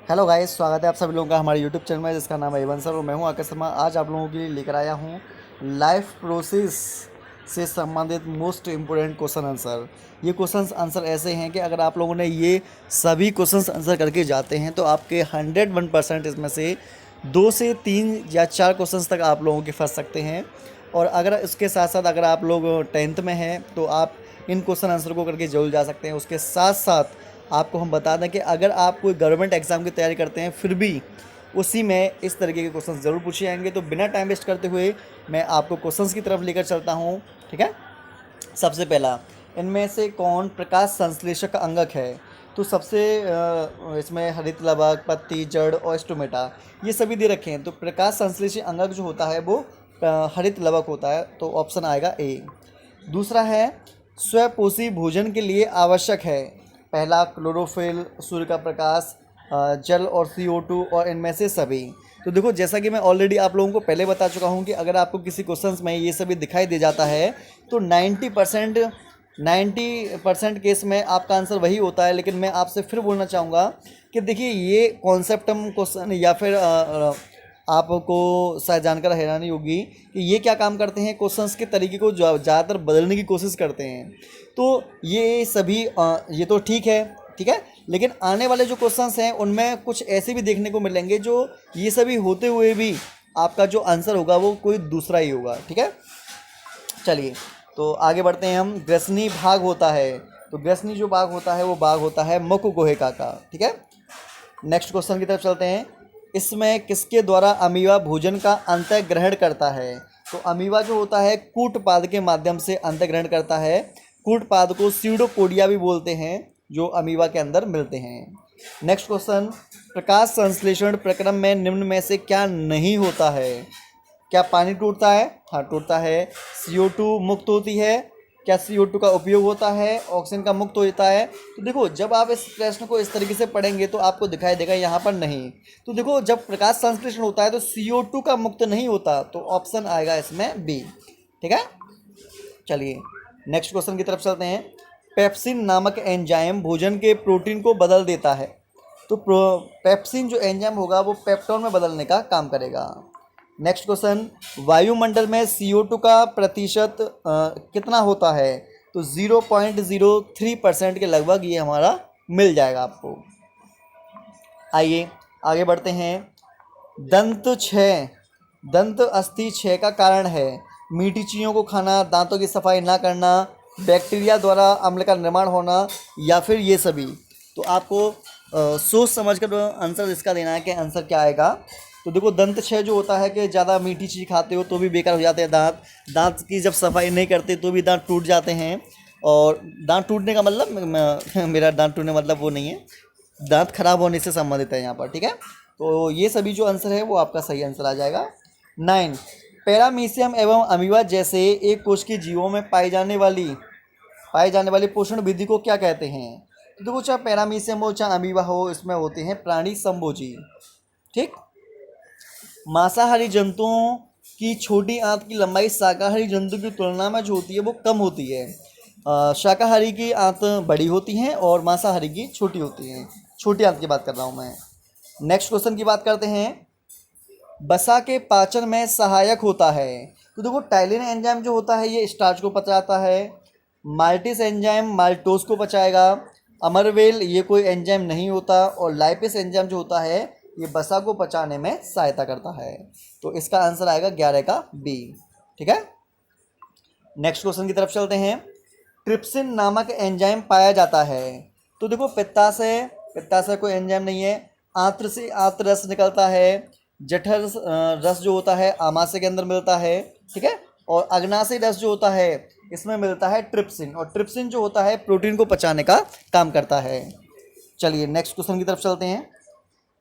Hello guys, स्वागत है आप सभी लोगों का हमारे यूट्यूब चैनल में जिसका नाम है एवन सर और मैं हूं आकाश शर्मा। आज आप लोगों के लिए लेकर आया हूं लाइफ प्रोसेस से संबंधित मोस्ट इम्पोर्टेंट क्वेश्चन आंसर। ये क्वेश्चन आंसर ऐसे हैं कि अगर आप लोगों ने ये सभी क्वेश्चन आंसर करके जाते हैं तो आपके 101% इसमें से 2 से 3 या 4 क्वेश्चन तक आप लोगों के फंस सकते हैं। और अगर इसके साथ साथ अगर आप लोग 10th में हैं तो आप इन क्वेश्चन आंसर को करके जरूर जा सकते हैं। उसके साथ साथ आपको हम बता दें कि अगर आप कोई गवर्नमेंट एग्ज़ाम की तैयारी करते हैं फिर भी उसी में इस तरीके के क्वेश्चन ज़रूर पूछे जाएंगे। तो बिना टाइम वेस्ट करते हुए मैं आपको क्वेश्चंस की तरफ लेकर चलता हूँ। ठीक है, सबसे पहला, इनमें से कौन प्रकाश संश्लेषक अंगक है? तो सबसे इसमें हरित लवक, पत्ती, जड़ और स्टोमेटा ये सभी दे रखे हैं। तो प्रकाश संश्लेषी अंगक जो होता है वो हरित लवक होता है, तो ऑप्शन आएगा ए। दूसरा है स्वपोषी भोजन के लिए आवश्यक है। पहला क्लोरोफिल, सूर्य का प्रकाश, जल और CO2 और इनमें से सभी। तो देखो, जैसा कि मैं ऑलरेडी आप लोगों को पहले बता चुका हूँ कि अगर आपको किसी क्वेश्चंस में ये सभी दिखाई दे जाता है तो 90% केस में आपका आंसर वही होता है। लेकिन मैं आपसे फिर बोलना चाहूँगा कि देखिए, ये कॉन्सेप्ट हम क्वेश्चन या फिर आपको शायद जानकर हैरानी होगी कि ये क्या काम करते हैं, क्वेश्चंस के तरीके को ज़्यादातर बदलने की कोशिश करते हैं। तो ये सभी ये तो ठीक है, ठीक है, लेकिन आने वाले जो क्वेश्चंस हैं उनमें कुछ ऐसे भी देखने को मिलेंगे जो ये सभी होते हुए भी आपका जो आंसर होगा वो कोई दूसरा ही होगा। ठीक है, चलिए तो आगे बढ़ते हैं हम। ग्रसनी भाग होता है, तो ग्रसनी जो भाग होता है वो भाग होता है मुख गुहिका का। ठीक है, नेक्स्ट क्वेश्चन की तरफ चलते हैं। इसमें किसके द्वारा अमीबा भोजन का अंतः ग्रहण करता है? तो अमीबा जो होता है कूटपाद के माध्यम से अंतः ग्रहण करता है। कूटपाद को सीडोपोडिया भी बोलते हैं जो अमीबा के अंदर मिलते हैं। नेक्स्ट क्वेश्चन, प्रकाश संश्लेषण प्रक्रम में निम्न में से क्या नहीं होता है? क्या पानी टूटता है? हाँ, टूटता है। CO2 मुक्त होती है? क्या CO2 का उपयोग होता है? ऑक्सीजन का मुक्त होता है? तो देखो, जब आप इस प्रश्न को इस तरीके से पढ़ेंगे तो आपको दिखाई देगा यहाँ पर नहीं। तो देखो, जब प्रकाश संश्लेषण होता है तो CO2 का मुक्त नहीं होता, तो ऑप्शन आएगा इसमें बी। ठीक है, चलिए नेक्स्ट क्वेश्चन की तरफ चलते हैं। पेप्सिन नामक एंजाइम भोजन के प्रोटीन को बदल देता है। तो पेप्सिन जो एंजाइम होगा वो पेप्टोन में बदलने का काम करेगा। नेक्स्ट क्वेश्चन, वायुमंडल में CO2 का प्रतिशत कितना होता है? तो 0.03% के लगभग ये हमारा मिल जाएगा आपको। आइए आगे बढ़ते हैं। दंत क्षय, दंत अस्थि क्षय का कारण है मीठी चीज़ों को खाना, दांतों की सफाई ना करना, बैक्टीरिया द्वारा अम्ल का निर्माण होना, या फिर ये सभी। तो आपको सोच समझ कर आंसर इसका देना है कि आंसर क्या आएगा। तो देखो, दंत क्षय जो होता है कि ज़्यादा मीठी चीज़ खाते हो तो भी बेकार हो जाते हैं दांत। दांत की जब सफाई नहीं करते तो भी दांत टूट जाते हैं। और दांत टूटने का मतलब मेरा दांत टूटने मतलब वो नहीं है, दांत खराब होने से संबंधित है यहाँ पर। ठीक है, तो ये सभी जो आंसर है वो आपका सही आंसर आ जाएगा। 9, पैरामीशियम एवं अमीबा जैसे एक कोश के जीवों में पाई जाने वाली पोषण विधि को क्या कहते हैं? तो देखो, चाहे पैरामीशियम हो चाहे अमीबा हो, इसमें होते हैं प्राणी संभोजी। ठीक, मांसाहारी जंतुओं की छोटी आंत की लंबाई शाकाहारी जंतु की तुलना में जो होती है वो कम होती है। शाकाहारी की आंत बड़ी होती हैं और मांसाहारी की छोटी होती हैं। छोटी आंत की बात कर रहा हूँ मैं। नेक्स्ट क्वेश्चन की बात करते हैं। वसा के पाचन में सहायक होता है। तो देखो, टाइलिन एंजाइम जो होता है ये स्टार्च को पचाता है। माल्टिस एंजाइम माल्टोस को पचाएगा। अमरवेल ये कोई एंजाइम नहीं होता। और लाइपेस एंजाइम जो होता है ये वसा को पचाने में सहायता करता है। तो इसका आंसर आएगा 11 का बी। ठीक है, नेक्स्ट क्वेश्चन की तरफ चलते हैं। ट्रिप्सिन नामक एंजाइम पाया जाता है। तो देखो, पित्ताशय कोई एंजाइम नहीं है। आंत्र से आंत्र रस निकलता है। जठर रस जो होता है आमाशय के अंदर मिलता है। ठीक है, और अग्नाशय रस जो होता है इसमें मिलता है ट्रिप्सिन। और ट्रिप्सिन जो होता है प्रोटीन को पचाने का काम करता है। चलिए नेक्स्ट क्वेश्चन की तरफ चलते हैं।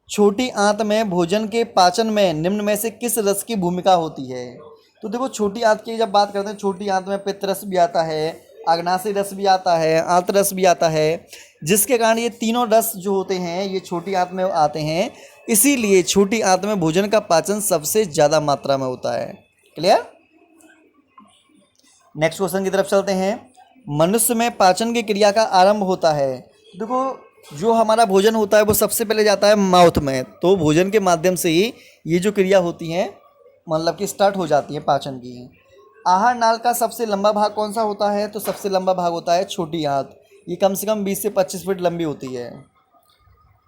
छोटी आंत में भोजन के पाचन में निम्न में से किस रस की भूमिका होती है? तो देखो, छोटी आंत की जब बात करते हैं, छोटी आंत में पित्त रस भी आता है, अग्नाशय रस भी आता है, आंत रस भी आता है, जिसके कारण ये तीनों रस जो होते हैं ये छोटी आंत में आते हैं। इसीलिए छोटी आंत में भोजन का पाचन सबसे ज़्यादा मात्रा में होता है। क्लियर? नेक्स्ट क्वेश्चन की तरफ चलते हैं। मनुष्य में पाचन की क्रिया का आरंभ होता है। देखो, जो हमारा भोजन होता है वो सबसे पहले जाता है माउथ में, तो भोजन के माध्यम से ही ये जो क्रिया होती हैं मतलब कि स्टार्ट हो जाती है पाचन की। आहार नाल का सबसे लंबा भाग कौन सा होता है? तो सबसे लंबा भाग होता है छोटी आंत, ये कम से कम 20 से 25 फीट लंबी होती है।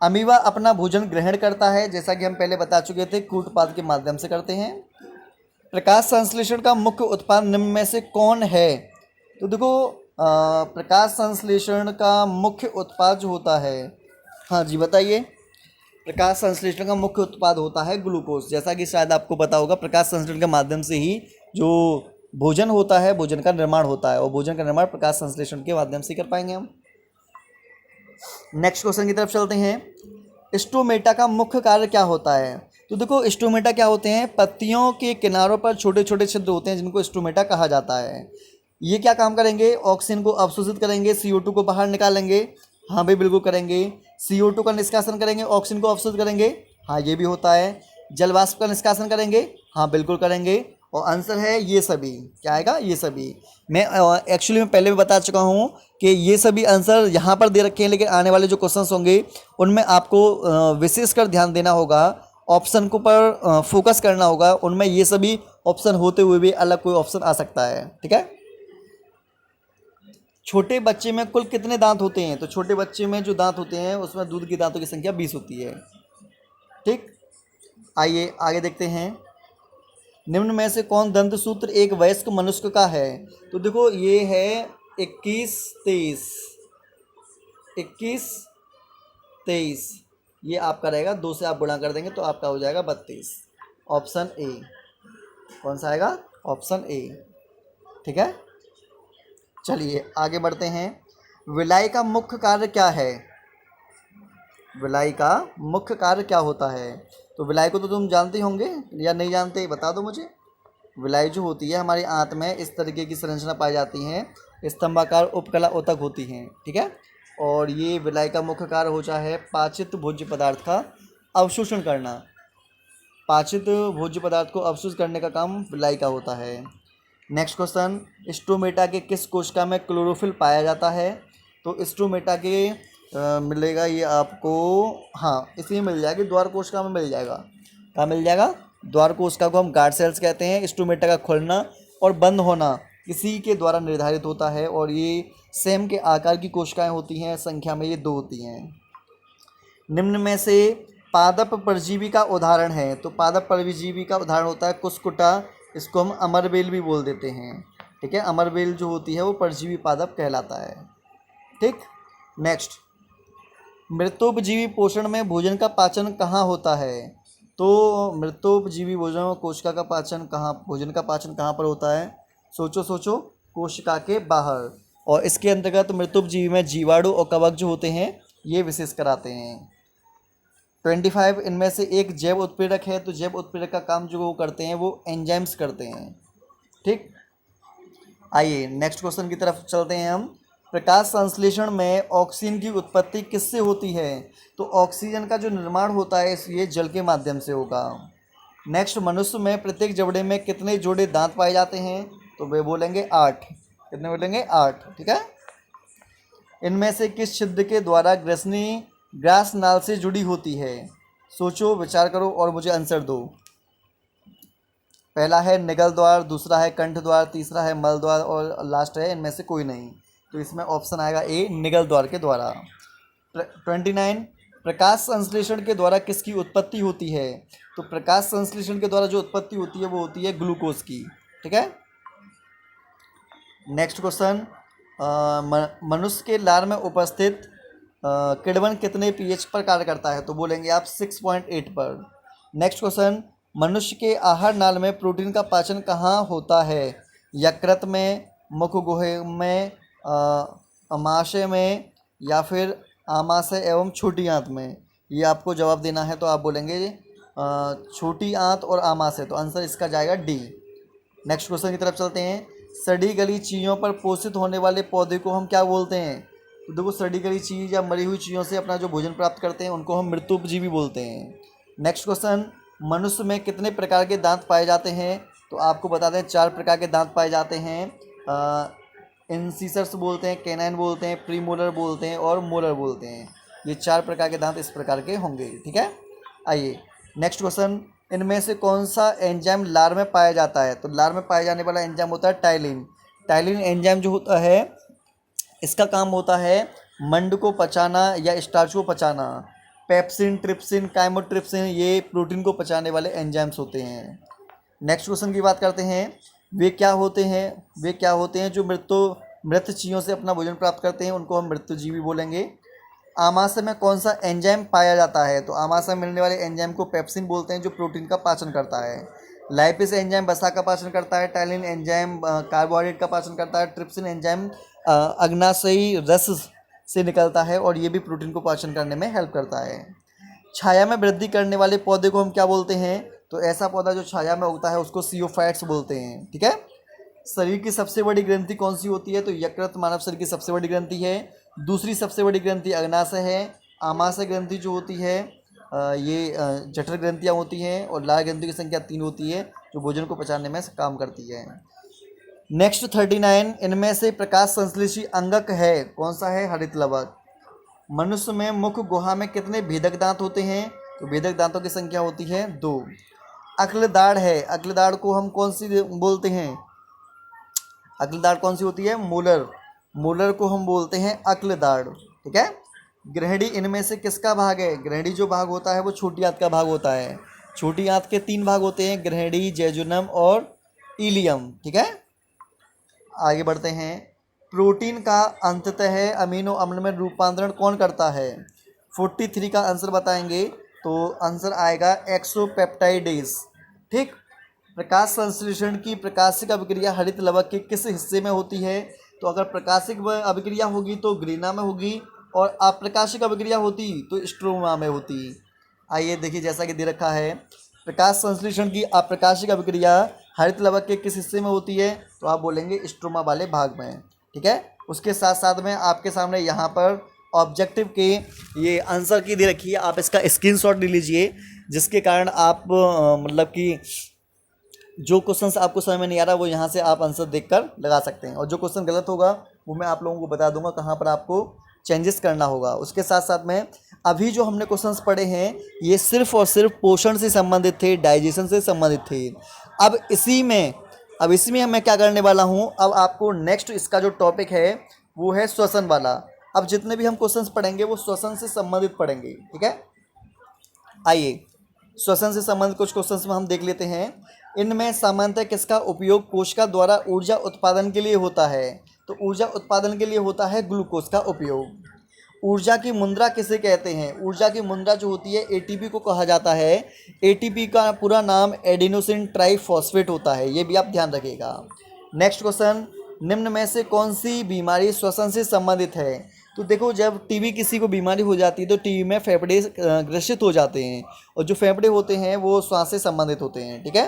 अमीबा अपना भोजन ग्रहण करता है, जैसा कि हम पहले बता चुके थे, कूटपाद के माध्यम से करते हैं। प्रकाश संश्लेषण का मुख्य उत्पाद निम्न में से कौन है? तो देखो प्रकाश संश्लेषण का मुख्य उत्पाद जो होता है, हाँ जी बताइए। प्रकाश संश्लेषण का मुख्य उत्पाद होता है ग्लूकोज, जैसा कि शायद आपको पता होगा, प्रकाश संश्लेषण के माध्यम से ही जो भोजन होता है, भोजन का निर्माण होता है, और भोजन का निर्माण प्रकाश संश्लेषण के माध्यम से कर पाएंगे हम। नेक्स्ट क्वेश्चन की तरफ चलते हैं। स्टोमेटा का मुख्य कार्य क्या होता है? तो देखो स्टोमेटा क्या होते हैं? पत्तियों के किनारों पर छोटे छोटे छिद्र होते हैं जिनको स्टोमेटा कहा जाता है। ये क्या काम करेंगे? ऑक्सीजन को अवशोषित करेंगे, CO2 को बाहर निकालेंगे, हाँ भाई बिल्कुल करेंगे। CO2 का निष्कासन करेंगे, ऑक्सीजन को अवशोषित करेंगे, हाँ ये भी होता है। जल वाष्प का निष्कासन करेंगे, हाँ बिल्कुल करेंगे। और आंसर है ये सभी। क्या आएगा? ये सभी। मैं एक्चुअली मैं पहले भी बता चुका हूँ कि ये सभी आंसर यहाँ पर दे रखे हैं, लेकिन आने वाले जो क्वेश्चंस होंगे उनमें आपको विशेषकर ध्यान देना होगा, ऑप्शन को पर फोकस करना होगा। उनमें ये सभी ऑप्शन होते हुए भी अलग कोई ऑप्शन आ सकता है, ठीक है। छोटे बच्चे में कुल कितने दांत होते हैं? तो छोटे बच्चे में जो दांत होते हैं उसमें दूध की दांतों की संख्या 20 होती है, ठीक। आइए आगे देखते हैं। निम्न में से कौन दंत सूत्र एक वयस्क मनुष्य का है? तो देखो ये है 21 23, 21 23, ये आपका रहेगा, 2 से आप गुणा कर देंगे तो आपका हो जाएगा 32। Option A. कौन सा आएगा? ऑप्शन ए, ठीक है। चलिए आगे बढ़ते हैं। विलाई का मुख्य कार्य क्या है? विलाई का मुख्य कार्य क्या होता है? तो विलाई को तो तुम जानते होंगे या नहीं जानते, बता दो मुझे। विलाई जो होती है हमारी आंत में इस तरीके की संरचना पाई जाती हैं, स्तंभाकार उपकला ऊतक होती हैं, ठीक है। और ये विलाई का मुख्य कार्य होता है पाचित भोज्य पदार्थ का अवशोषण करना। पाचित भोज्य पदार्थ को अवशोषित करने का काम विलाई का होता है। Next question. स्टोमेटा के किस कोशिका में क्लोरोफिल पाया जाता है? तो स्टोमेटा के मिलेगा ये आपको, हाँ इसलिए मिल जाएगा, द्वार कोशिका में मिल जाएगा। कहाँ मिल जाएगा? द्वार कोशिका को हम गार्ड सेल्स कहते हैं। स्टोमेटा का खुलना और बंद होना किसी के द्वारा निर्धारित होता है, और ये सेम के आकार की कोशिकाएं होती हैं, संख्या में ये 2 होती हैं। निम्न में से पादप परजीवी का उदाहरण है? तो पादप परजीवी का उदाहरण होता है कुस्कुटा, इसको हम अमरबेल भी बोल देते हैं, ठीक है। अमरबेल जो होती है वो परजीवी पादप कहलाता है, ठीक। नेक्स्ट। मृतोपजीवी पोषण में भोजन का पाचन कहाँ होता है? तो मृतोपजीवी भोजन में कोशिका का पाचन कहाँ, भोजन का पाचन कहाँ पर होता है? सोचो सोचो, कोशिका के बाहर। और इसके अंतर्गत मृतोपजीवी में जीवाणु और कवक जो होते हैं ये विशेष कराते हैं। 25 इनमें से एक जैव उत्प्रेरक है, तो जैव उत्प्रेरक का काम जो वो करते हैं वो एंजाइम्स करते हैं, ठीक। आइए नेक्स्ट क्वेश्चन की तरफ चलते हैं हम। प्रकाश संश्लेषण में ऑक्सीजन की उत्पत्ति किससे होती है? तो ऑक्सीजन का जो निर्माण होता है ये जल के माध्यम से होगा। नेक्स्ट। मनुष्य में प्रत्येक जबड़े में कितने जोड़े दांत पाए जाते हैं? तो वे बोलेंगे 8। कितने बोलेंगे? 8, ठीक है। इनमें से किस छिद्र के द्वारा ग्रसनी ग्रास नाल से जुड़ी होती है? सोचो विचार करो और मुझे आंसर दो। पहला है निगल द्वार, दूसरा है कंठ द्वार, तीसरा है मल द्वार, और लास्ट है इनमें से कोई नहीं। तो इसमें ऑप्शन आएगा ए, निगल द्वार के द्वारा। 29। प्रकाश संश्लेषण के द्वारा किसकी उत्पत्ति होती है? तो प्रकाश संश्लेषण के द्वारा जो उत्पत्ति होती है वो होती है ग्लूकोज की, ठीक है। Next question. मनुष्य के लार में उपस्थित किण्वन कितने pH पर कार्य करता है? तो बोलेंगे आप 6.8 पर। Next question. मनुष्य के आहार नाल में प्रोटीन का पाचन कहाँ होता है? यकृत में, मुख गुहे में, अमाशय में, या फिर आमाशय एवं छोटी आंत में? ये आपको जवाब देना है, तो आप बोलेंगे छोटी आंत और आमाशय। तो आंसर इसका जाएगा डी। नेक्स्ट क्वेश्चन की तरफ चलते हैं। सड़ी गली चीज़ों पर पोषित होने वाले पौधे को हम क्या बोलते हैं? तो देखो सड़ी गली चीज़ या मरी हुई चीज़ों से अपना जो भोजन प्राप्त करते हैं उनको हम मृतोपजीवी बोलते हैं। Next question. मनुष्य में कितने प्रकार के दांत पाए जाते हैं? तो आपको बता दें 4 प्रकार के दांत पाए जाते हैं। इंसिसर्स बोलते हैं, कैनाइन बोलते हैं, प्रीमोलर बोलते हैं और मोलर बोलते हैं। ये 4 प्रकार के दांत इस प्रकार के होंगे। ठीक है, आइए नेक्स्ट क्वेश्चन, इनमें से कौन सा एंजाइम लार में पाया जाता है? तो लार में पाया जाने वाला एंजाइम होता है टाइलिन। टाइलिन एंजाइम जो होता है इसका काम होता है मंड को पचाना या स्टार्च को पचाना। पेप्सिन, ट्रिप्सिन, काइमोट्रिप्सिन ये प्रोटीन को पचाने वाले एंजाइम्स होते हैं। नेक्स्ट क्वेश्चन की बात करते हैं, वे क्या होते हैं? वे क्या होते हैं जो मृत चीज़ों से अपना भोजन प्राप्त करते हैं, उनको हम मृत्युजीवी बोलेंगे। आमाशय में कौन सा एंजाइम पाया जाता है? तो आमाशय में मिलने वाले एंजाइम को पेप्सिन बोलते हैं, जो प्रोटीन का पाचन करता है। लाइपेस एंजाइम वसा का पाचन करता है। टाइलिन एंजाइम कार्बोहाइड्रेट का पाचन करता है। ट्रिप्सिन एंजाइम अग्नाशयी रस से निकलता है और ये भी प्रोटीन को पाचन करने में हेल्प करता है। छाया में वृद्धि करने वाले पौधे को हम क्या बोलते हैं? तो ऐसा पौधा जो छाया में उगता है उसको सियोफाइट्स बोलते हैं। ठीक है, शरीर की सबसे बड़ी ग्रंथि कौन सी होती है? तो यकृत मानव शरीर की सबसे बड़ी ग्रंथि है। दूसरी सबसे बड़ी ग्रंथि अग्नाशय है। आमाशय ग्रंथि जो होती है ये जठर ग्रंथियाँ होती हैं और लाल ग्रंथि की संख्या 3 होती है, जो भोजन को पचाने में काम करती है। नेक्स्ट 39, इनमें से प्रकाश संश्लेषी अंगक है, कौन सा है? हरित लवक। मनुष्य में मुख गुहा में कितने भेदक दांत होते हैं? तो भेदक दांतों की संख्या होती है 2। अक्लदाड़ है, अक्लदाड़ को हम कौन सी बोलते हैं? अक्लदाड़ कौन सी होती है? मोलर। मोलर को हम बोलते हैं अक्लदाड़। ठीक है, ग्रहणी इनमें से किसका भाग है? ग्रहणी जो भाग होता है वो छोटी आंत का भाग होता है। छोटी आंत के 3 भाग होते हैं, ग्रहणी, जेजुनम और इलियम। ठीक है, आगे बढ़ते हैं। प्रोटीन का अंततः अमीनो अम्ल में रूपांतरण कौन करता है? 43 का आंसर बताएंगे तो आंसर आएगा एक्सोपेप्टाइडेज। ठीक, प्रकाश संश्लेषण की प्रकाशिक अभिक्रिया हरित लवक के किस हिस्से में होती है? तो अगर प्रकाशिक अभिक्रिया होगी तो ग्रीना में होगी और अप्रकाशिक अभिक्रिया होती तो स्ट्रोमा में होती। आइए देखिए, जैसा कि दे रखा है, प्रकाश संश्लेषण की अप्रकाशिक अभिक्रिया हरित लवक के किस हिस्से में होती है? तो आप बोलेंगे स्ट्रोमा वाले भाग में। ठीक है, उसके साथ साथ में आपके सामने यहाँ पर ऑब्जेक्टिव के ये आंसर की दे रखी है, आप इसका स्क्रीनशॉट ले लीजिए, जिसके कारण आप मतलब कि जो क्वेश्चंस आपको समझ में नहीं आ रहा वो यहाँ से आप आंसर देखकर लगा सकते हैं, और जो क्वेश्चन गलत होगा वो मैं आप लोगों को बता दूंगा कहाँ पर आपको चेंजेस करना होगा। उसके साथ साथ में अभी जो हमने क्वेश्चंस पढ़े हैं ये सिर्फ और सिर्फ पोषण से संबंधित थे, डाइजेशन से संबंधित थे। अब इसमें मैं क्या करने वाला हूँ, अब आपको नेक्स्ट इसका जो टॉपिक है वो है श्वसन वाला। अब जितने भी हम क्वेश्चंस पढ़ेंगे वो श्वसन से संबंधित पढ़ेंगे। ठीक है, आइए श्वसन से संबंधित कुछ क्वेश्चंस में हम देख लेते हैं। इनमें सामान्यतः किसका उपयोग कोशिका द्वारा ऊर्जा उत्पादन के लिए होता है? तो ऊर्जा उत्पादन के लिए होता है ग्लूकोज का उपयोग। ऊर्जा की मुद्रा किसे कहते हैं? ऊर्जा की मुद्रा जो होती है एटीपी को कहा जाता है। एटीपी का पूरा नाम एडिनोसिन ट्राइफॉस्फेट होता है, ये भी आप ध्यान रखिएगा। नेक्स्ट क्वेश्चन, निम्न में से कौन सी बीमारी श्वसन से संबंधित है? तो देखो, जब टीबी किसी को बीमारी हो जाती है तो टीबी में फेफड़े ग्रसित हो जाते हैं, और जो फेफड़े होते हैं वो श्वास से संबंधित होते हैं। ठीक है,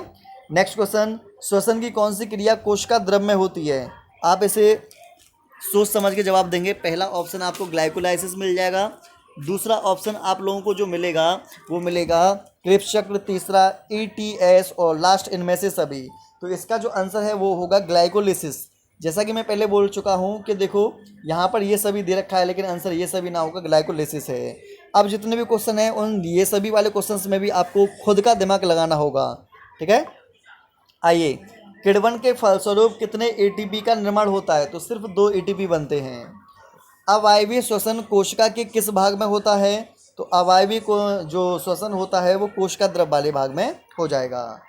नेक्स्ट क्वेश्चन, श्वसन की कौन सी क्रिया कोशिका द्रव में होती है? आप इसे सोच समझ के जवाब देंगे। पहला ऑप्शन आपको ग्लाइकोलाइसिस मिल जाएगा, दूसरा ऑप्शन आप लोगों को जो मिलेगा वो मिलेगा क्रिप्स चक्र, तीसरा ईटीएस और लास्ट इनमें से सभी। तो इसका जो आंसर है वो होगा ग्लाइकोलिसिस। जैसा कि मैं पहले बोल चुका हूँ कि देखो यहाँ पर ये सभी दे रखा है लेकिन आंसर ये सभी ना होगा, ग्लाइकोलिसिस है। अब जितने भी क्वेश्चन हैं उन ये सभी वाले क्वेश्चंस में भी आपको खुद का दिमाग लगाना होगा। ठीक है, आइए, किण्वन के फलस्वरूप कितने एटीपी का निर्माण होता है? तो सिर्फ 2 एटीपी बनते हैं। अवायवीय श्वसन कोशिका के किस भाग में होता है? तो अवायवीय को जो श्वसन होता है वो कोशिका द्रव वाले भाग में हो जाएगा।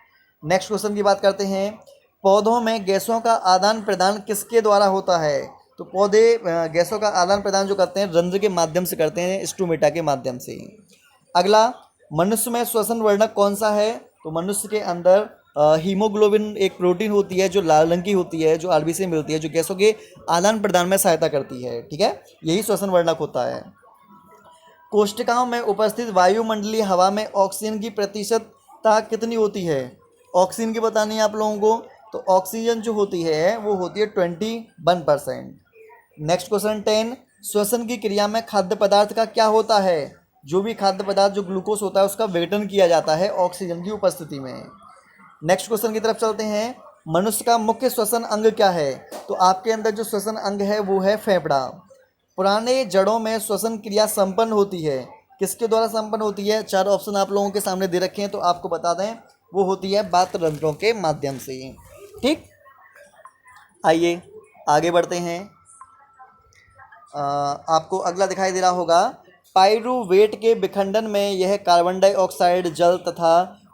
नेक्स्ट क्वेश्चन की बात करते हैं, पौधों में गैसों का आदान प्रदान किसके द्वारा होता है? तो पौधे गैसों का आदान प्रदान जो करते हैं रंध्र के माध्यम से करते हैं, स्टोमेटा के माध्यम से। अगला, मनुष्य में श्वसन वर्णक कौन सा है? तो मनुष्य के अंदर हीमोग्लोबिन एक प्रोटीन होती है जो लाल रंग की होती है, जो आरबीसी से मिलती है, जो गैसों के आदान प्रदान में सहायता करती है। ठीक है, यही श्वसन वर्णक होता है। कोशिकाओं में उपस्थित वायुमंडलीय हवा में ऑक्सीजन की प्रतिशतता कितनी होती है? ऑक्सीजन की बतानी है आप लोगों को, तो ऑक्सीजन जो होती है वो होती है 21%। नेक्स्ट क्वेश्चन 10, श्वसन की क्रिया में खाद्य पदार्थ का क्या होता है? जो भी खाद्य पदार्थ जो ग्लूकोज होता है उसका विघटन किया जाता है ऑक्सीजन की उपस्थिति में। नेक्स्ट क्वेश्चन की तरफ चलते हैं, मनुष्य का मुख्य श्वसन अंग क्या है? तो आपके अंदर जो श्वसन अंग है वो है फेफड़ा। पुराने जड़ों में श्वसन क्रिया संपन्न होती है, किसके द्वारा संपन्न होती है? 4 ऑप्शन आप लोगों के सामने दे रखे हैं, तो आपको बता दें वो होती है बात रंध्रों के माध्यम से। ठीक, आइए आगे बढ़ते हैं। आपको अगला दिखाई दे रहा होगा, पाइरूवेट के विखंडन में यह कार्बन डाइऑक्साइड, जल तथा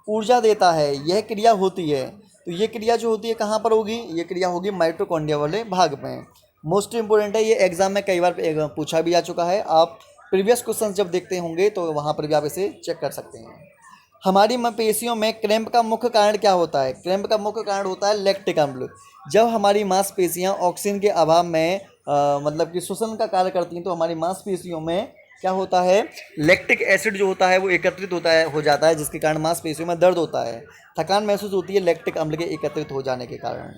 ऊर्जा देता है, यह क्रिया होती है। तो ये क्रिया जो होती है कहाँ पर होगी? ये क्रिया होगी माइटोकॉन्ड्रिया वाले भाग में। मोस्ट इंपोर्टेंट है, ये एग्जाम में कई बार पूछा भी जा चुका है। आप प्रीवियस क्वेश्चन जब देखते होंगे तो वहाँ पर भी आप इसे चेक कर सकते हैं। हमारी मांसपेशियों में क्रैम्प का मुख्य कारण क्या होता है? क्रैम्प का मुख्य कारण होता है लैक्टिक अम्ल। जब हमारी मांसपेशियाँ ऑक्सीजन के अभाव में मतलब कि श्वसन का कार्य करती हैं, तो हमारी मांसपेशियों में क्या होता है? लैक्टिक एसिड जो होता है वो एकत्रित होता है, हो जाता है, जिसके कारण मांसपेशियों में दर्द होता है, थकान महसूस होती है लैक्टिक अम्ल के एकत्रित हो जाने के कारण।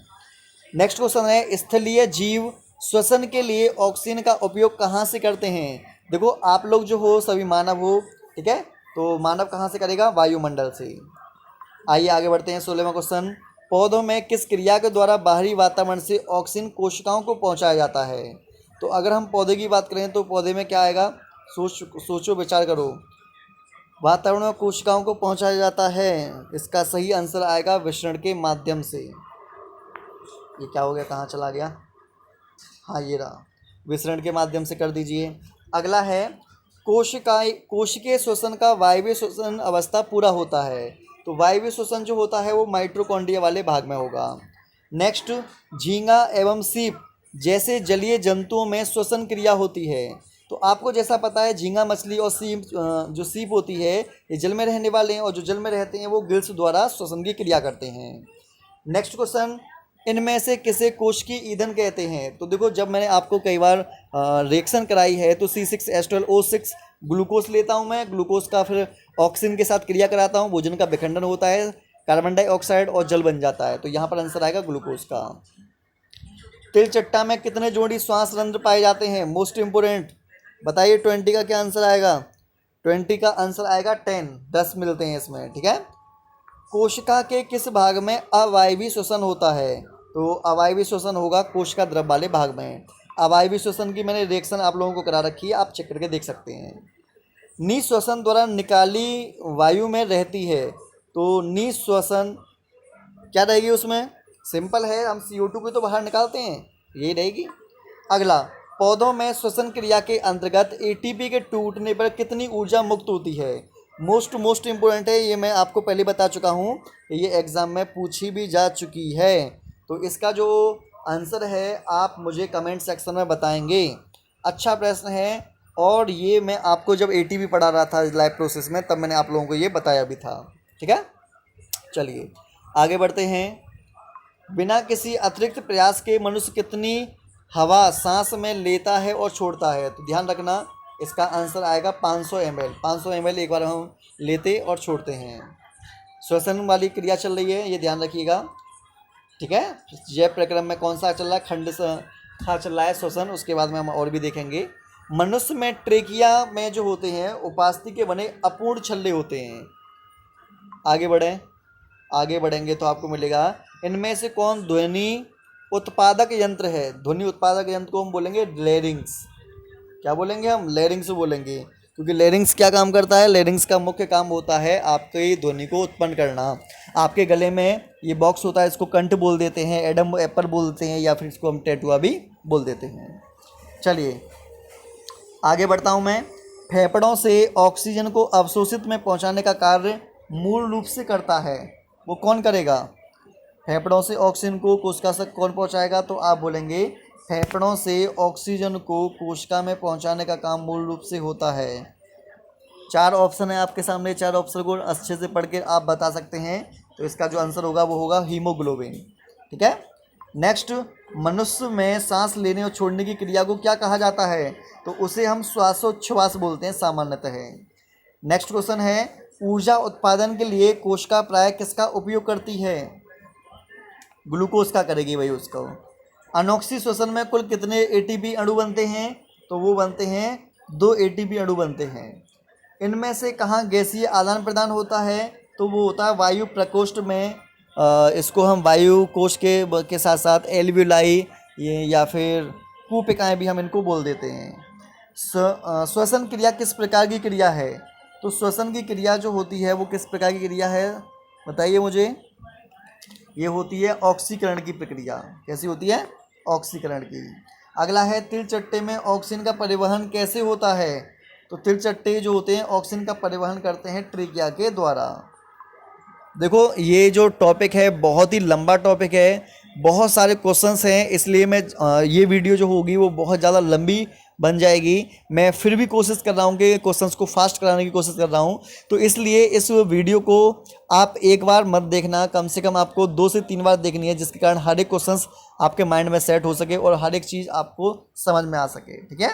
नेक्स्ट क्वेश्चन है, स्थलीय जीव श्वसन के लिए ऑक्सीजन का उपयोग कहाँ से करते हैं? देखो आप लोग जो हो सभी मानव हो, ठीक है, तो मानव कहाँ से करेगा? वायुमंडल से। आइए आगे बढ़ते हैं। 16वां क्वेश्चन, पौधों में किस क्रिया के द्वारा बाहरी वातावरण से ऑक्सीजन कोशिकाओं को पहुंचाया जाता है? तो अगर हम पौधे की बात करें तो पौधे में क्या आएगा? सोचो विचार करो। वातावरण में कोशिकाओं को पहुंचाया जाता है, इसका सही आंसर आएगा विसरण के माध्यम से। ये क्या हो गया, कहाँ चला गया? हाँ ये रहा, विसरण के माध्यम से कर दीजिए। अगला है, कोशिकीय श्वसन का वायवीय श्वसन अवस्था पूरा होता है। तो वायवीय श्वसन जो होता है वो माइटोकॉन्ड्रिया वाले भाग में होगा। नेक्स्ट, झींगा एवं सीप जैसे जलीय जंतुओं में श्वसन क्रिया होती है। तो आपको जैसा पता है झींगा मछली और सीप, जो सीप होती है ये जल में रहने वाले हैं, और जो जल में रहते हैं वो गिल्स द्वारा श्वसन की क्रिया करते हैं। नेक्स्ट क्वेश्चन, इनमें से किसे कोशिकीय ईंधन कहते हैं? तो देखो जब मैंने आपको कई बार रिएक्शन कराई है तो C6H12O6 ग्लूकोज लेता हूँ मैं, ग्लूकोज का फिर ऑक्सीजन के साथ क्रिया कराता हूँ, भोजन का विखंडन होता है, कार्बन डाइऑक्साइड और जल बन जाता है। तो यहाँ पर आंसर आएगा ग्लूकोज का। तिलचट्टा में कितने जोड़ी श्वास रंध्र पाए जाते हैं? मोस्ट इंपोर्टेंट बताइए, 20 का क्या आंसर आएगा? 20 का आंसर आएगा 10 मिलते हैं इसमें, ठीक है। कोशिका के किस भाग में अवायवीय श्वसन होता है? तो अवायवीय श्वसन होगा कोशिका द्रव वाले भाग में। अवायवीय श्वसन की मैंने रिएक्शन आप लोगों को करा रखी है, आप चेक करके देख सकते हैं। निःश्वसन द्वारा निकाली वायु में रहती है, तो निःश्वसन क्या रहेगी उसमें? सिंपल है, हम CO2 को तो बाहर निकालते हैं, यही रहेगी। अगला, पौधों में श्वसन क्रिया के अंतर्गत ATP के टूटने पर कितनी ऊर्जा मुक्त होती है? मोस्ट इम्पोर्टेंट है, ये मैं आपको पहले बता चुका हूँ, ये एग्ज़ाम में पूछी भी जा चुकी है। तो इसका जो आंसर है आप मुझे कमेंट सेक्शन में बताएंगे। अच्छा प्रश्न है, और ये मैं आपको जब ATP पढ़ा रहा था लाइव प्रोसेस में तब मैंने आप लोगों को ये बताया भी था, ठीक है। चलिए आगे बढ़ते हैं। बिना किसी अतिरिक्त प्रयास के मनुष्य कितनी हवा सांस में लेता है और छोड़ता है? तो ध्यान रखना, इसका आंसर आएगा 500 ml। 500 ml एक बार हम लेते और छोड़ते हैं। श्वसन वाली क्रिया चल रही है, ये ध्यान रखिएगा, ठीक है। जय प्रक्रम में कौन सा चल रहा है? खंड सा चल रहा है श्वसन, उसके बाद में हम और भी देखेंगे। मनुष्य में ट्रेकिया में जो होते हैं उपास्थि के बने अपूर्ण छल्ले होते हैं। आगे बढ़ेंगे तो आपको मिलेगा, इनमें से कौन ध्वनि उत्पादक यंत्र है? ध्वनि उत्पादक यंत्र को हम बोलेंगे लेरिंग्स। क्या बोलेंगे हम? लेरिंग्स बोलेंगे, क्योंकि लेरिंग्स क्या काम करता है? लेरिंग्स का मुख्य काम होता है आपके ध्वनि को उत्पन्न करना। आपके गले में ये बॉक्स होता है, इसको कंठ बोल देते हैं, एडम एपर बोलते हैं, या फिर इसको हम टेटुआ भी बोल देते हैं। चलिए आगे बढ़ता हूँ मैं। फेफड़ों से ऑक्सीजन को अवशोषित में पहुँचाने का कार्य मूल रूप से करता है, वो कौन करेगा? फेफड़ों से ऑक्सीजन को कोशिका तक कौन पहुँचाएगा? तो आप बोलेंगे फेफड़ों से ऑक्सीजन को कोशिका में पहुंचाने का काम मूल रूप से होता है। 4 ऑप्शन है आपके सामने, 4 ऑप्शन को अच्छे से पढ़ के आप बता सकते हैं। तो इसका जो आंसर होगा वो होगा हीमोग्लोबिन, ठीक है। नेक्स्ट, मनुष्य में सांस लेने और छोड़ने की क्रिया को क्या कहा जाता है? तो उसे हम श्वासोच्छ्वास बोलते हैं सामान्यतः। नेक्स्ट क्वेश्चन है, ऊर्जा उत्पादन के लिए कोशिका प्राय किसका उपयोग करती है? ग्लूकोज का करेगी भाई उसको। अनोक्सी श्वसन में कुल कितने ATP अणु बनते हैं? तो वो बनते हैं 2 ATP अणु बनते हैं। इनमें से कहाँ गैसीय आदान प्रदान होता है? तो वो होता है वायु प्रकोष्ठ में। इसको हम वायु कोश के साथ साथ एल्वियोलाई ये या फिर कुपिकाएँ भी हम इनको बोल देते हैं। श्वसन क्रिया किस प्रकार की क्रिया है? तो श्वसन की क्रिया जो होती है वो किस प्रकार की क्रिया है बताइए मुझे। ये होती है ऑक्सीकरण की प्रक्रिया। कैसी होती है? ऑक्सीकरण की। अगला है तिलचट्टे में ऑक्सीजन का परिवहन कैसे होता है? तो तिलचट्टे जो होते हैं ऑक्सीजन का परिवहन करते हैं ट्रिकिया के द्वारा। देखो ये जो टॉपिक है बहुत ही लंबा टॉपिक है, बहुत सारे क्वेश्चंस हैं, इसलिए मैं ये वीडियो जो होगी वो बहुत ज़्यादा लंबी बन जाएगी। मैं फिर भी कोशिश कर रहा हूँ कि क्वेश्चंस को फास्ट कराने की कोशिश कर रहा हूँ, तो इसलिए इस वीडियो को आप एक बार मत देखना, कम से कम आपको 2 से 3 बार देखनी है, जिसके कारण हर एक क्वेश्चंस आपके माइंड में सेट हो सके और हर एक चीज़ आपको समझ में आ सके। ठीक है।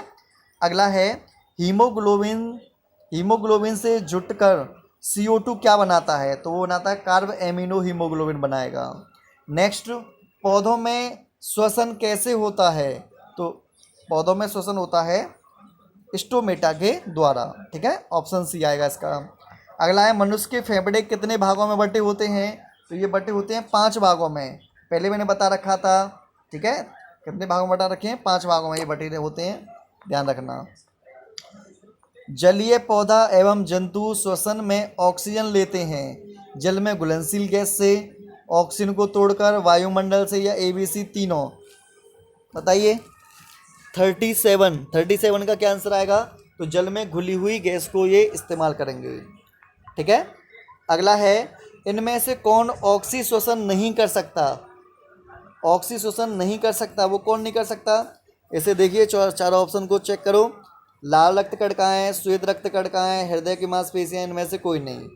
अगला है हीमोग्लोबिन से जुटकर CO2 क्या बनाता है? तो वो बनाता है कार्ब एमिनो हीमोग्लोबिन बनाएगा। नेक्स्ट, पौधों में श्वसन कैसे होता है? तो पौधों में श्वसन होता है स्टोमेटा के द्वारा। ठीक है, ऑप्शन सी आएगा इसका। अगला है मनुष्य के फेफड़े कितने भागों में बटे होते हैं? तो ये बटे होते हैं 5 भागों में, पहले मैंने बता रखा था। ठीक है, कितने भागों में बता रखे हैं? 5 भागों में ये बटे होते हैं, ध्यान रखना। जलीय पौधा एवं जंतु श्वसन में ऑक्सीजन लेते हैं जल में घुलनशील गैस से, ऑक्सीजन को तोड़कर, वायुमंडल से, या ABC तीनों। बताइए 37 का क्या आंसर आएगा? तो जल में घुली हुई गैस को ये इस्तेमाल करेंगे। ठीक है। अगला है इनमें से कौन ऑक्सी श्वसन नहीं कर सकता? ऑक्सी श्वसन नहीं कर सकता, वो कौन नहीं कर सकता? इसे देखिए, चारों ऑप्शन को चेक करो। लाल रक्त कणिकाएं, श्वेत रक्त कणिकाएं, हृदय की मांसपेशियां, इनमें से कोई नहीं।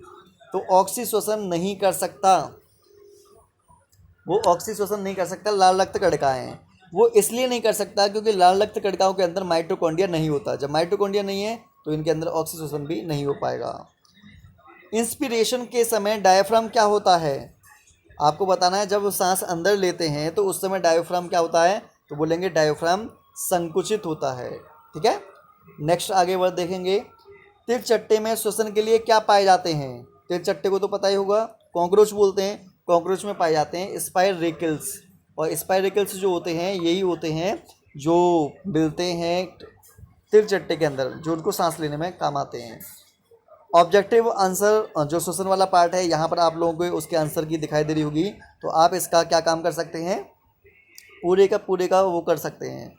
तो ऑक्सी श्वसन नहीं कर सकता, वो ऑक्सी श्वसन नहीं कर सकता लाल रक्त कणिकाएं। वो इसलिए नहीं कर सकता क्योंकि लाल रक्त कणिकाओं के अंदर माइटोकॉन्ड्रिया नहीं होता। जब माइटोकॉन्ड्रिया नहीं है तो इनके अंदर ऑक्सी श्वसन भी नहीं हो पाएगा। इंस्पिरेशन के समय डायफ्राम क्या होता है? आपको बताना है, जब सांस अंदर लेते हैं तो उस समय डायफ्राम क्या होता है? तो बोलेंगे डायफ्राम संकुचित होता है। ठीक है। नेक्स्ट आगे बढ़ देखेंगे। तिलचट्टे में श्वसन के लिए क्या पाए जाते हैं? तिलचट्टे को तो पता ही होगा, कॉकरोच बोलते हैं। कॉकरोच में पाए जाते हैं स्पाइरेकल्स, और स्पाइरेकल्स जो होते हैं यही होते हैं जो मिलते हैं तिलचट्टे के अंदर, जो उनको सांस लेने में काम आते हैं। ऑब्जेक्टिव आंसर जो श्वसन वाला पार्ट है, यहाँ पर आप लोगों को उसके आंसर की दिखाई दे रही होगी, तो आप इसका क्या काम कर सकते हैं? पूरे का वो कर सकते हैं।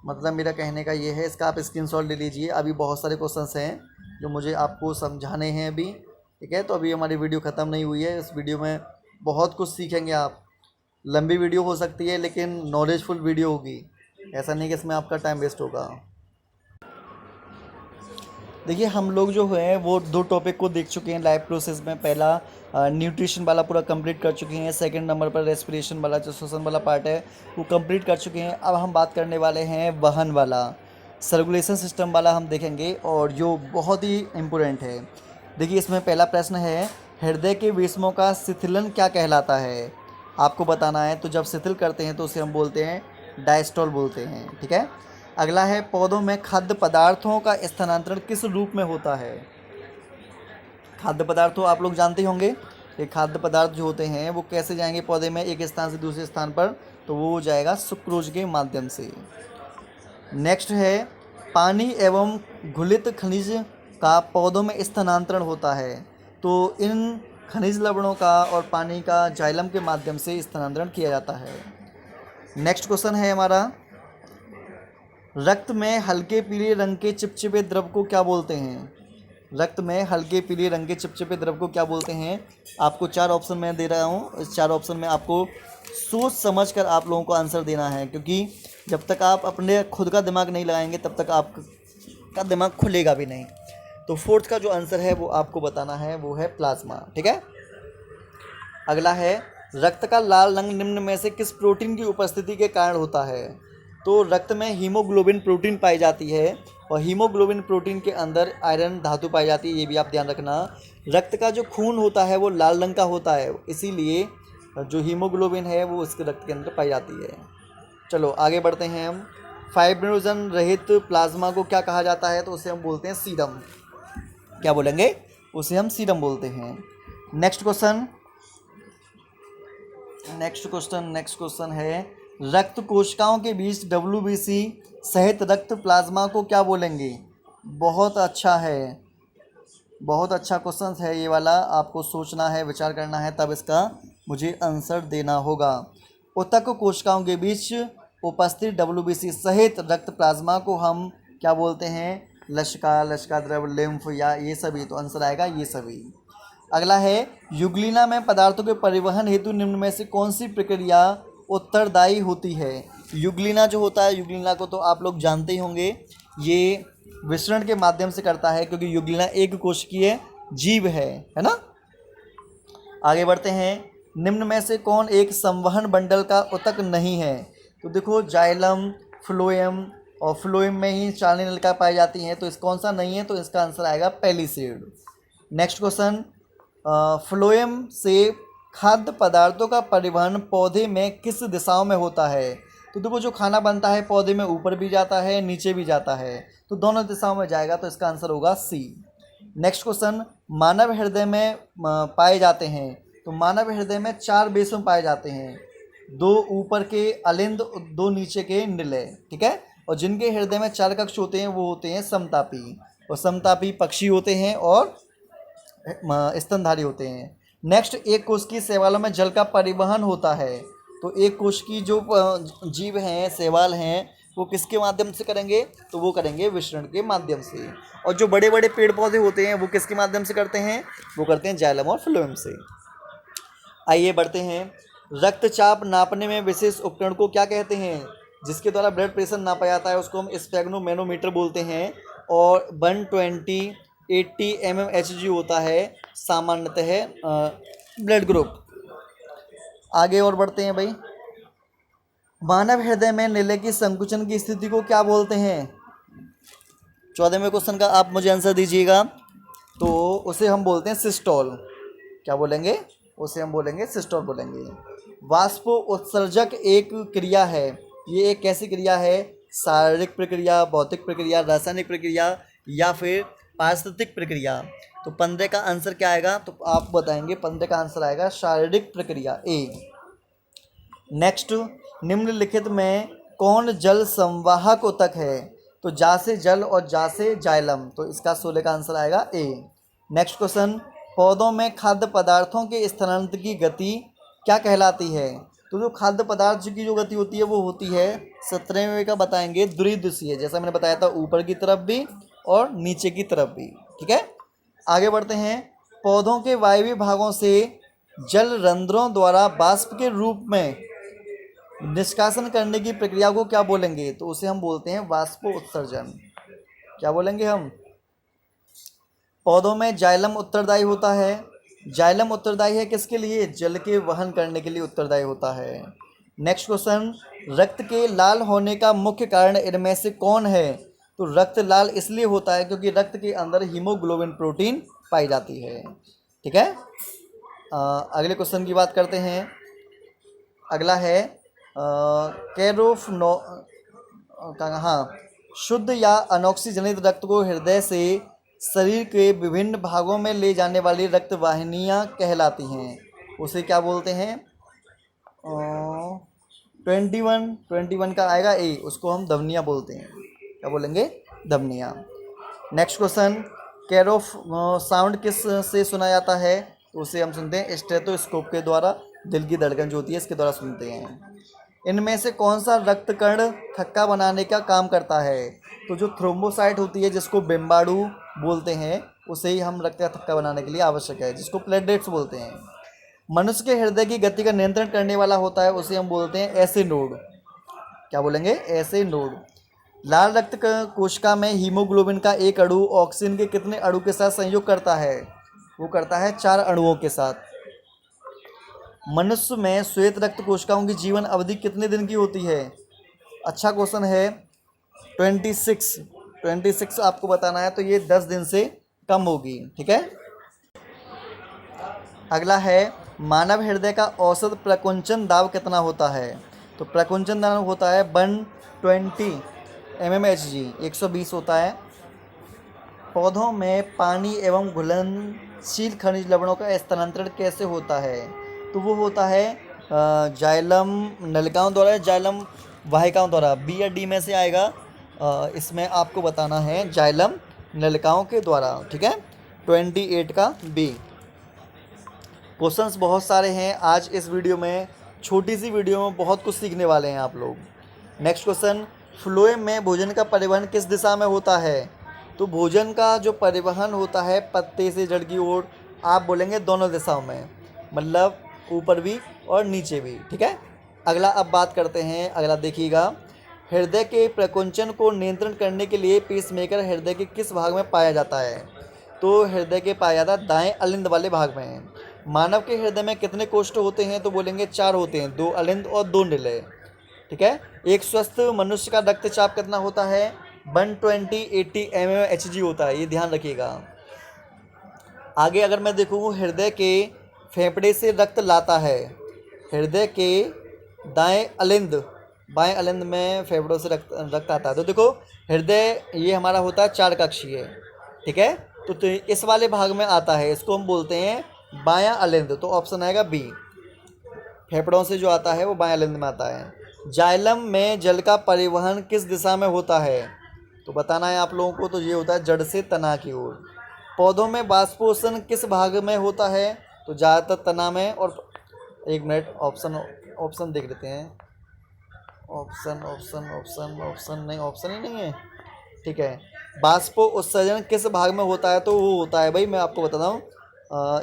मतलब मेरा कहने का ये है, इसका आप स्क्रीनशॉट ले लीजिए। अभी बहुत सारे क्वेश्चंस हैं जो मुझे आपको समझाने हैं अभी। ठीक है, तो अभी हमारी वीडियो ख़त्म नहीं हुई है। इस वीडियो में बहुत कुछ सीखेंगे आप। लंबी वीडियो हो सकती है लेकिन नॉलेजफुल वीडियो होगी, ऐसा नहीं कि इसमें आपका टाइम वेस्ट होगा। देखिए हम लोग जो है वो 2 टॉपिक को देख चुके हैं लाइव प्रोसेस में। पहला न्यूट्रिशन वाला पूरा कंप्लीट कर चुके हैं। सेकंड नंबर पर रेस्पिरेशन वाला जो श्वसन वाला पार्ट है वो कंप्लीट कर चुके हैं। अब हम बात करने वाले हैं वहन वाला, सर्कुलेशन सिस्टम वाला हम देखेंगे, और जो बहुत ही इम्पोर्टेंट है। देखिए इसमें पहला प्रश्न है, हृदय के विषमों का शिथिलन क्या कहलाता है? आपको बताना है। तो जब शिथिल करते हैं तो उसे हम बोलते हैं डायस्टोल बोलते हैं। ठीक है। अगला है पौधों में खाद्य पदार्थों का स्थानांतरण किस रूप में होता है? खाद्य पदार्थ तो आप लोग जानते होंगे, ये खाद्य पदार्थ जो होते हैं वो कैसे जाएंगे पौधे में एक स्थान से दूसरे स्थान पर? तो वो हो जाएगा सुक्रोज के माध्यम से। नेक्स्ट है पानी एवं घुलित खनिज का पौधों में स्थानांतरण होता है। तो इन खनिज लवणों का और पानी का जाइलम के माध्यम से स्थानांतरण किया जाता है। नेक्स्ट क्वेश्चन है हमारा, रक्त में हल्के पीले रंग के चिपचिपे द्रव को क्या बोलते हैं? रक्त में हल्के पीले रंग के चिपचिपे द्रव को क्या बोलते हैं? आपको 4 ऑप्शन मैं दे रहा हूँ। इस 4 ऑप्शन में आपको सोच समझ कर आप लोगों को आंसर देना है, क्योंकि जब तक आप अपने खुद का दिमाग नहीं लगाएंगे तब तक आपका दिमाग खुलेगा भी नहीं। तो 4th का जो आंसर है वो आपको बताना है, वो है प्लाज्मा। ठीक है। अगला है रक्त का लाल रंग निम्न में से किस प्रोटीन की उपस्थिति के कारण होता है? तो रक्त में हीमोग्लोबिन प्रोटीन पाई जाती है, और हीमोग्लोबिन प्रोटीन के अंदर आयरन धातु पाई जाती है, ये भी आप ध्यान रखना। रक्त का जो खून होता है वो लाल रंग का होता है, इसीलिए जो हीमोग्लोबिन है वो उसके रक्त के अंदर पाई जाती है। चलो आगे बढ़ते हैं हम। फाइब्रिनोजन रहित प्लाज्मा को क्या कहा जाता है? तो उसे हम बोलते हैं सीरम। क्या बोलेंगे? उसे हम सीरम बोलते हैं। नेक्स्ट क्वेश्चन है रक्त कोशिकाओं के बीच WBC सहित रक्त प्लाज्मा को क्या बोलेंगे? बहुत अच्छा है, बहुत अच्छा क्वेश्चन है ये वाला। आपको सोचना है, विचार करना है, तब इसका मुझे आंसर देना होगा। ऊतक कोशिकाओं के बीच उपस्थित WBC सहित रक्त प्लाज्मा को हम क्या बोलते हैं? लसिका द्रव, लिम्फ या ये सभी। तो आंसर आएगा ये सभी। अगला है, युग्लिना में पदार्थों के परिवहन हेतु निम्न में से कौन सी प्रक्रिया उत्तरदायी होती है? युग्लिना जो होता है, युग्लिना को तो आप लोग जानते ही होंगे, ये विसरण के माध्यम से करता है, क्योंकि युग्लिना एक कोशिकीय जीव है ना। आगे बढ़ते हैं, निम्न में से कौन एक संवहन बंडल का ऊतक नहीं है? तो देखो, जाइलम, फ्लोएम, और फ्लोएम में ही चालनी नलिका पाई जाती हैं, तो इस कौन सा नहीं है? तो इसका आंसर आएगा पेलिसेड। नेक्स्ट क्वेश्चन, फ्लोएम से खाद्य पदार्थों का परिवहन पौधे में किस दिशाओं में होता है? तो देखो, जो खाना बनता है पौधे में ऊपर भी जाता है, नीचे भी जाता है, तो दोनों दिशाओं में जाएगा, तो इसका आंसर होगा सी। नेक्स्ट क्वेश्चन, मानव हृदय में पाए जाते हैं, तो मानव हृदय में 4 बेस में पाए जाते हैं, 2 ऊपर के अलिंद, 2 नीचे के निलय, ठीक है। और जिनके हृदय में 4 कक्ष होते हैं वो होते हैं समतापी, और समतापी पक्षी होते हैं और स्तनधारी होते हैं। नेक्स्ट, एक कोश की शैवालों में जल का परिवहन होता है, तो एक कोश की जो जीव हैं, शैवाल हैं, वो किसके माध्यम से करेंगे? तो वो करेंगे विसरण के माध्यम से। और जो बड़े बड़े पेड़ पौधे होते हैं वो किसके माध्यम से करते हैं? वो करते हैं जाइलम और फ्लोएम से। आइए बढ़ते हैं, रक्तचाप नापने में विशेष उपकरण को क्या कहते हैं? जिसके द्वारा ब्लड प्रेशर नापा जाता है उसको हम स्फेग्नोमेनोमीटर बोलते हैं, और 120/80 mmHg होता है सामान्यतः ब्लड ग्रुप। आगे और बढ़ते हैं भाई, मानव हृदय में निलय की संकुचन की स्थिति को क्या बोलते हैं? 14वें क्वेश्चन का आप मुझे आंसर दीजिएगा। तो उसे हम बोलते हैं सिस्टोल। क्या बोलेंगे? उसे हम बोलेंगे सिस्टोल बोलेंगे। वाष्प उत्सर्जक एक क्रिया है, ये एक कैसी क्रिया है? शारीरिक प्रक्रिया, भौतिक प्रक्रिया, रासायनिक प्रक्रिया या फिर पारिस्थितिक प्रक्रिया? तो 15 का आंसर क्या आएगा? तो आप बताएंगे, 15 का आंसर आएगा शारीरिक प्रक्रिया, ए। नेक्स्ट, निम्नलिखित में कौन जल संवाहक ऊतक है? तो जा से जल और जा से जाइलम, तो इसका 16 का आंसर आएगा ए। नेक्स्ट क्वेश्चन, पौधों में खाद्य पदार्थों के स्थानांतरण की गति क्या कहलाती है? तो जो खाद्य पदार्थ की जो गति होती है वो होती है, 17वें का बताएंगे, द्विदिशीय, जैसा मैंने बताया था, ऊपर की तरफ भी और नीचे की तरफ भी, ठीक है। आगे बढ़ते हैं, पौधों के वायवीय भागों से जल रंध्रों द्वारा वाष्प के रूप में निष्कासन करने की प्रक्रिया को क्या बोलेंगे? तो उसे हम बोलते हैं वाष्प उत्सर्जन। क्या बोलेंगे हम? पौधों में जाइलम उत्तरदायी होता है। जाइलम उत्तरदायी है किसके लिए? जल के वहन करने के लिए उत्तरदायी होता है। नेक्स्ट क्वेश्चन, रक्त के लाल होने का मुख्य कारण इनमें से कौन है? तो रक्त लाल इसलिए होता है क्योंकि रक्त के अंदर हीमोग्लोबिन प्रोटीन पाई जाती है, ठीक है। अगले क्वेश्चन की बात करते हैं। अगला है कैरोफनो हाँ, शुद्ध या अनॉक्सीजनित रक्त को हृदय से शरीर के विभिन्न भागों में ले जाने वाली रक्त वाहिनियाँ कहलाती हैं, उसे क्या बोलते हैं? 21 का आएगा ए, उसको हम धमनियाँ बोलते हैं। क्या बोलेंगे? धमनियाँ। नेक्स्ट क्वेश्चन, कैरोफ साउंड किस से सुना जाता है? तो उसे हम सुनते हैं स्टेथोस्कोप के द्वारा, दिल की धड़कन जो होती है इसके द्वारा सुनते हैं। इनमें से कौन सा रक्त कण थक्का बनाने का काम करता है? तो जो थ्रोम्बोसाइट होती है, जिसको बिम्बाणु बोलते हैं, उसे ही हम रक्त का थक्का बनाने के लिए आवश्यक है, जिसको प्लेटलेट्स बोलते हैं। मनुष्य के हृदय की गति का नियंत्रण करने वाला होता है, उसे हम बोलते हैं ऐसे नोड। क्या बोलेंगे? ऐसे नोड। लाल रक्त कोशिका में हीमोग्लोबिन का एक अणु ऑक्सीजन के कितने अणु के साथ संयोग करता है? वो करता है 4 अणुओं के साथ। मनुष्य में श्वेत रक्त कोशिकाओं की जीवन अवधि कितने दिन की होती है? अच्छा क्वेश्चन है। 26 आपको बताना है, तो ये 10 दिन से कम होगी, ठीक है। अगला है, मानव हृदय का औसत प्रकुंचन दाब कितना होता है? तो प्रकुंचन दाब होता है 120 mmHg, 120 होता है। पौधों में पानी एवं घुलनशील खनिज लवणों का स्थानांतरण कैसे होता है? तो वो होता है जाइलम नलिकाओं द्वारा या जाइलम वाहिकाओं द्वारा, बी या डी में से आएगा। इसमें आपको बताना है जाइलम नलिकाओं के द्वारा, ठीक है। 28 का बी। क्वेश्चंस बहुत सारे हैं आज इस वीडियो में, छोटी सी वीडियो में बहुत कुछ सीखने वाले हैं आप लोग। नेक्स्ट क्वेश्चन, फ्लोएम में भोजन का परिवहन किस दिशा में होता है? तो भोजन का जो परिवहन होता है पत्ते से जड़ की ओर, आप बोलेंगे दोनों दिशाओं में, मतलब ऊपर भी और नीचे भी, ठीक है। अगला अब बात करते हैं, अगला देखिएगा। हृदय के प्रकुंचन को नियंत्रण करने के लिए पेसमेकर हृदय के किस भाग में पाया जाता है? तो हृदय के पाया जाता है दाएं अलिंद वाले भाग में। मानव के हृदय में कितने कोष्ठ होते हैं? तो बोलेंगे 4 होते हैं, 2 अलिंद और 2 निलय, ठीक है। एक स्वस्थ मनुष्य का रक्तचाप कितना होता है? 120/80 mmHg होता है, ये ध्यान रखिएगा। आगे अगर मैं देखूँ, हृदय के फेफड़े से रक्त लाता है, हृदय के दाएं अलिंद, बाएं अलिंद में फेफड़ों से रक्त आता है। तो देखो हृदय ये हमारा होता है 4 कक्षीय, ठीक है। तो इस वाले भाग में आता है, इसको हम बोलते हैं बायां अलिंद। तो ऑप्शन आएगा बी, फेफड़ों से जो आता है वो बायां अलिंद में आता है। जाइलम में जल का परिवहन किस दिशा में होता है? तो बताना है आप लोगों को। तो ये होता है जड़ से तना की ओर। पौधों में वाष्पोषण किस भाग में होता है? तो ज़्यादातर तना में। और एक मिनट, ऑप्शन देख लेते हैं। ऑप्शन ही नहीं है, ठीक है। वाष्पो उत्सर्जन किस भाग में होता है? तो वो होता है भाई, मैं आपको बताता हूँ,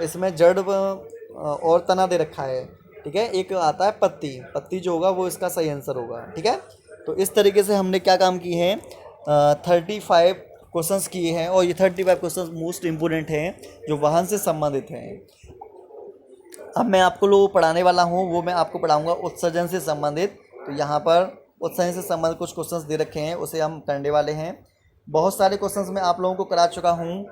इसमें जड़ और तना दे रखा है, ठीक है। एक आता है पत्ती जो होगा वो इसका सही आंसर होगा, ठीक है। तो इस तरीके से हमने क्या काम किए हैं, 35 क्वेश्चंस किए हैं, और ये 35 क्वेश्चंस मोस्ट इम्पोर्टेंट हैं जो वाहन से संबंधित हैं। अब मैं आपको लोग पढ़ाने वाला हूँ, वो मैं आपको पढ़ाऊँगा उत्सर्जन से संबंधित। तो यहाँ पर उत्सर्जन से संबंधित कुछ क्वेश्चंस दे रखे हैं, उसे हम करने वाले हैं। बहुत सारे क्वेश्चंस मैं आप लोगों को करा चुका हूँ,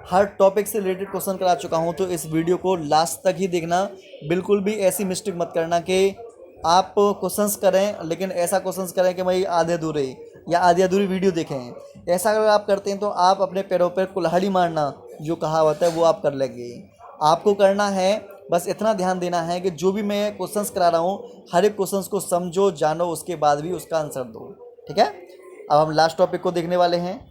हर टॉपिक से रिलेटेड क्वेश्चन करा चुका हूँ। तो इस वीडियो को लास्ट तक ही देखना, बिल्कुल भी ऐसी मिस्टेक मत करना कि आप क्वेश्चंस करें लेकिन ऐसा क्वेश्चंस करें कि भाई आधे अधूरे या आधी अधूरी वीडियो देखें। ऐसा अगर आप करते हैं तो आप अपने पैरों पर कुल्हाड़ी मारना जो कहावत है वो आप कर लेंगे। आपको करना है बस इतना ध्यान देना है कि जो भी मैं क्वेश्चंस करा रहा हूँ हर एक क्वेश्चंस को समझो, जानो, उसके बाद भी उसका आंसर दो, ठीक है। अब हम लास्ट टॉपिक को देखने वाले हैं।